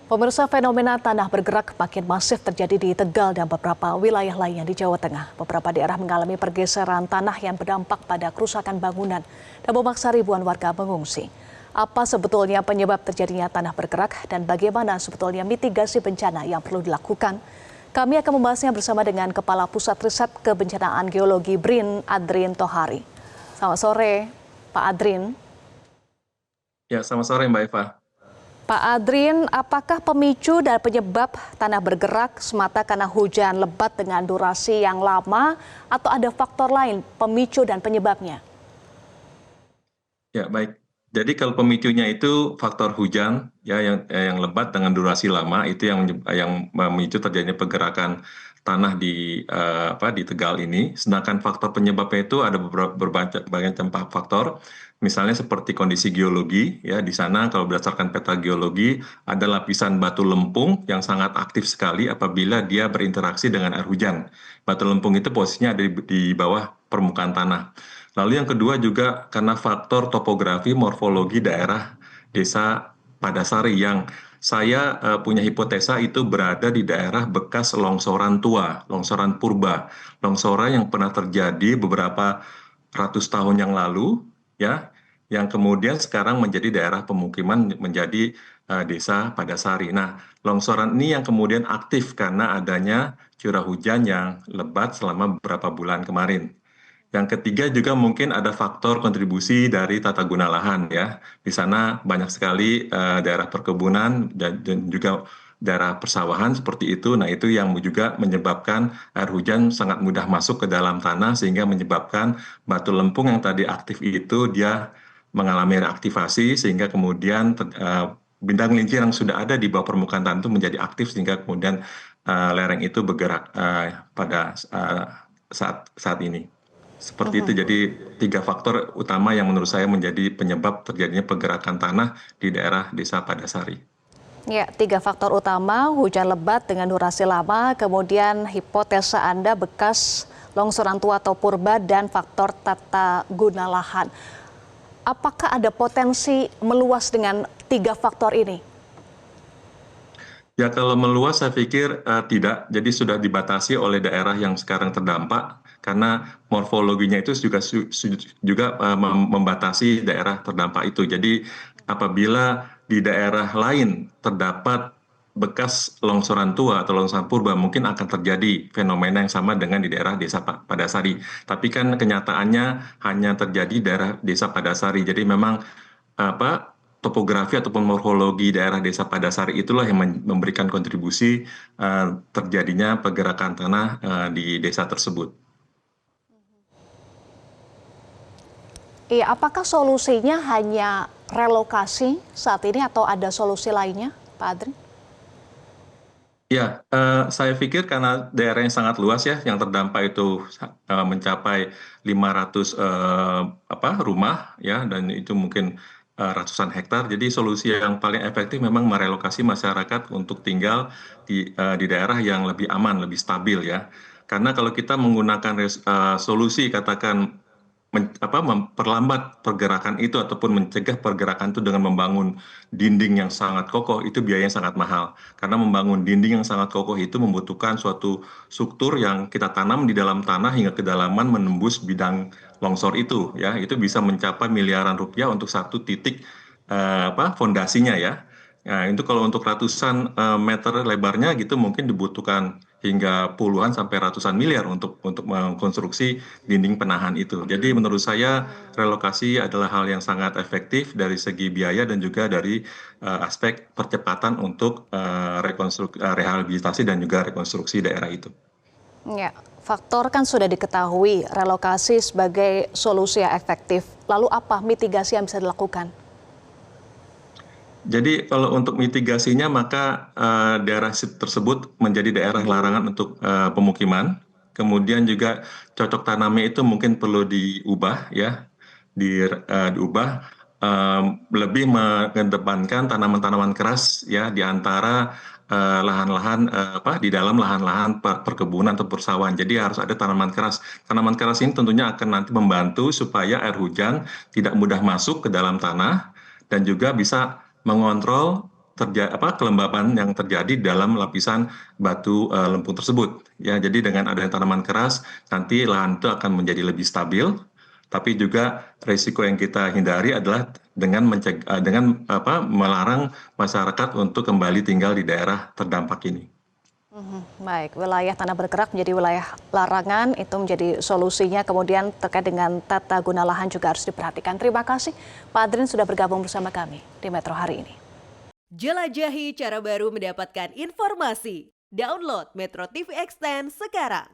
Pemirsa, fenomena tanah bergerak makin masif terjadi di Tegal dan beberapa wilayah lainnya di Jawa Tengah. Beberapa daerah mengalami pergeseran tanah yang berdampak pada kerusakan bangunan dan memaksa ribuan warga mengungsi. Apa sebetulnya penyebab terjadinya tanah bergerak dan bagaimana sebetulnya mitigasi bencana yang perlu dilakukan? Kami akan membahasnya bersama dengan Kepala Pusat Riset Kebencanaan Geologi BRIN, Adrin Tohari. Selamat sore, Pak Adrin. Ya, selamat sore Mbak Eva. Pak Adrin, apakah pemicu dan penyebab tanah bergerak semata karena hujan lebat dengan durasi yang lama atau ada faktor lain pemicu dan penyebabnya? Ya, baik. Jadi kalau pemicunya itu faktor hujan ya yang lebat dengan durasi lama itu yang memicu terjadinya pergerakan tanah di Tegal ini. Sedangkan faktor penyebabnya itu ada berbagai macam faktor. Misalnya seperti kondisi geologi ya, di sana kalau berdasarkan peta geologi ada lapisan batu lempung yang sangat aktif sekali apabila dia berinteraksi dengan air hujan. Batu lempung itu posisinya ada di bawah permukaan tanah. Lalu yang kedua juga karena faktor topografi morfologi daerah desa Padasari yang saya punya hipotesa itu berada di daerah bekas longsoran tua, longsoran purba, longsoran yang pernah terjadi beberapa ratus tahun yang lalu, ya, yang kemudian sekarang menjadi daerah pemukiman menjadi desa Padasari. Nah, longsoran ini yang kemudian aktif karena adanya curah hujan yang lebat selama beberapa bulan kemarin. Yang ketiga juga mungkin ada faktor kontribusi dari tata guna lahan ya. Di sana banyak sekali daerah perkebunan dan juga daerah persawahan seperti itu. Nah, itu yang juga menyebabkan air hujan sangat mudah masuk ke dalam tanah sehingga menyebabkan batu lempung yang tadi aktif itu dia mengalami reaktivasi sehingga kemudian bintang lincir yang sudah ada di bawah permukaan tanah itu menjadi aktif sehingga kemudian lereng itu bergerak pada saat ini. Seperti itu, jadi tiga faktor utama yang menurut saya menjadi penyebab terjadinya pergerakan tanah di daerah desa Padasari. Ya, tiga faktor utama, hujan lebat dengan durasi lama, kemudian hipotesa Anda bekas longsoran tua atau purba, dan faktor tata guna lahan. Apakah ada potensi meluas dengan tiga faktor ini? Ya, kalau meluas saya pikir tidak, jadi sudah dibatasi oleh daerah yang sekarang terdampak karena morfologinya itu juga membatasi daerah terdampak itu. Jadi apabila di daerah lain terdapat bekas longsoran tua atau longsoran purba mungkin akan terjadi fenomena yang sama dengan di daerah desa Padasari. Tapi kan kenyataannya hanya terjadi di daerah desa Padasari. Jadi memang topografi ataupun morfologi daerah desa Padasari itulah yang memberikan kontribusi terjadinya pergerakan tanah di desa tersebut. Iya, apakah solusinya hanya relokasi saat ini atau ada solusi lainnya, Pak Adrin? Ya, saya pikir karena daerahnya sangat luas ya, yang terdampak itu mencapai 500 rumah ya, dan itu mungkin ratusan hektar. Jadi solusi yang paling efektif memang merelokasi masyarakat untuk tinggal di daerah yang lebih aman, lebih stabil ya. Karena kalau kita menggunakan solusi katakan memperlambat pergerakan itu ataupun mencegah pergerakan itu dengan membangun dinding yang sangat kokoh, itu biayanya sangat mahal. Karena membangun dinding yang sangat kokoh itu membutuhkan suatu struktur yang kita tanam di dalam tanah hingga kedalaman menembus bidang longsor itu ya. Itu bisa mencapai miliaran rupiah untuk satu titik fondasinya ya. Nah, itu kalau untuk ratusan meter lebarnya gitu mungkin dibutuhkan hingga puluhan sampai ratusan miliar untuk mengkonstruksi dinding penahan itu. Jadi menurut saya relokasi adalah hal yang sangat efektif dari segi biaya dan juga dari aspek percepatan untuk rehabilitasi dan juga rekonstruksi daerah itu. Ya, faktor kan sudah diketahui relokasi sebagai solusi yang efektif. Lalu apa mitigasi yang bisa dilakukan? Jadi kalau untuk mitigasinya maka daerah tersebut menjadi daerah larangan untuk pemukiman. Kemudian juga cocok tanamnya itu mungkin perlu diubah ya, diubah lebih mengedepankan tanaman-tanaman keras ya di antara lahan-lahan di dalam lahan-lahan perkebunan atau persawahan. Jadi harus ada tanaman keras. Tanaman keras ini tentunya akan nanti membantu supaya air hujan tidak mudah masuk ke dalam tanah dan juga bisa mengontrol kelembaban yang terjadi dalam lapisan batu lempung tersebut. Ya, jadi dengan adanya tanaman keras, nanti lahan itu akan menjadi lebih stabil. Tapi juga risiko yang kita hindari adalah dengan melarang masyarakat untuk kembali tinggal di daerah terdampak ini. Baik, wilayah tanah bergerak menjadi wilayah larangan, itu menjadi solusinya. Kemudian terkait dengan tata guna lahan juga harus diperhatikan. Terima kasih Pak Adrin sudah bergabung bersama kami di Metro hari ini. Jelajahi cara baru mendapatkan informasi. Download Metro TV Extend sekarang.